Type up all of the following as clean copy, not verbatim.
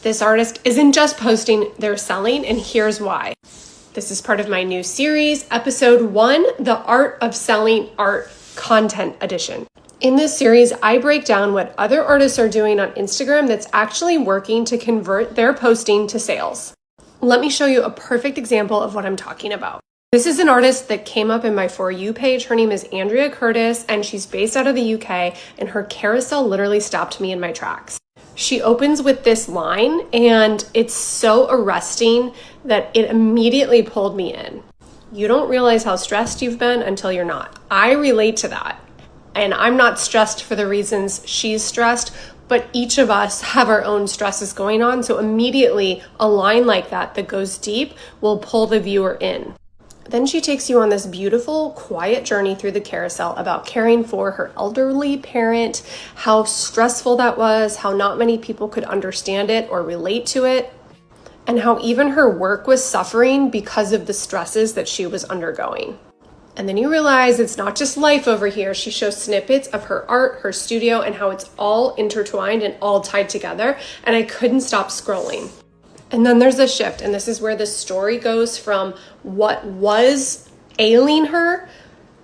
This artist isn't just posting, they're selling, and here's why. This is part of my new series, episode 1, The Art of Selling Art Content Edition. In this series, I break down what other artists are doing on Instagram that's actually working to convert their posting to sales. Let me show you a perfect example of what I'm talking about. This is an artist that came up in my For You page. Her name is Andrea Curtis, and she's based out of the UK, and her carousel literally stopped me in my tracks. She opens with this line, and it's so arresting that it immediately pulled me in. You don't realize how stressed you've been until you're not. I relate to that. And I'm not stressed for the reasons she's stressed, but each of us have our own stresses going on. So immediately a line like that goes deep will pull the viewer in. Then she takes you on this beautiful, quiet journey through the carousel about caring for her elderly parent, how stressful that was, how not many people could understand it or relate to it, and how even her work was suffering because of the stresses that she was undergoing. And then you realize it's not just life over here. She shows snippets of her art, her studio, and how it's all intertwined and all tied together. And I couldn't stop scrolling. And then there's a shift. And this is where the story goes from what was ailing her,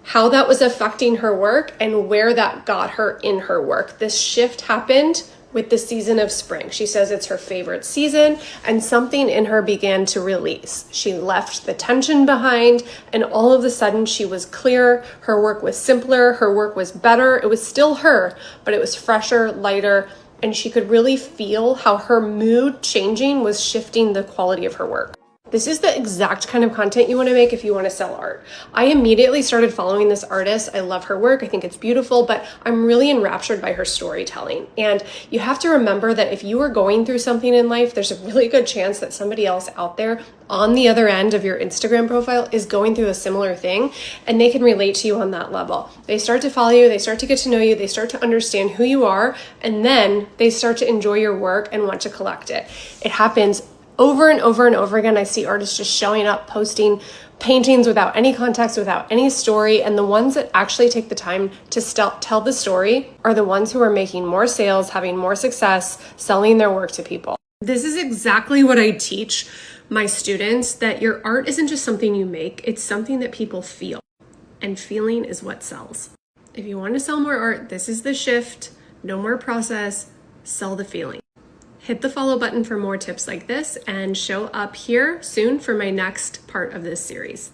how that was affecting her work, and where that got her in her work. This shift happened with the season of spring. She says it's her favorite season, and something in her began to release. She left the tension behind, and all of a sudden she was clear. Her work was simpler, her work was better. It was still her, but it was fresher, lighter, and she could really feel how her mood changing was shifting the quality of her work. This is the exact kind of content you want to make if you want to sell art. I immediately started following this artist. I love her work. I think it's beautiful, but I'm really enraptured by her storytelling. And you have to remember that if you are going through something in life, there's a really good chance that somebody else out there on the other end of your Instagram profile is going through a similar thing, and they can relate to you on that level. They start to follow you, they start to get to know you, they start to understand who you are, and then they start to enjoy your work and want to collect it. It happens over and over and over again. I see artists just showing up, posting paintings without any context, without any story. And the ones that actually take the time to tell the story are the ones who are making more sales, having more success, selling their work to people. This is exactly what I teach my students, that your art isn't just something you make, it's something that people feel. And feeling is what sells. If you want to sell more art, this is the shift. No more process, sell the feeling. Hit the follow button for more tips like this, and show up here soon for my next part of this series.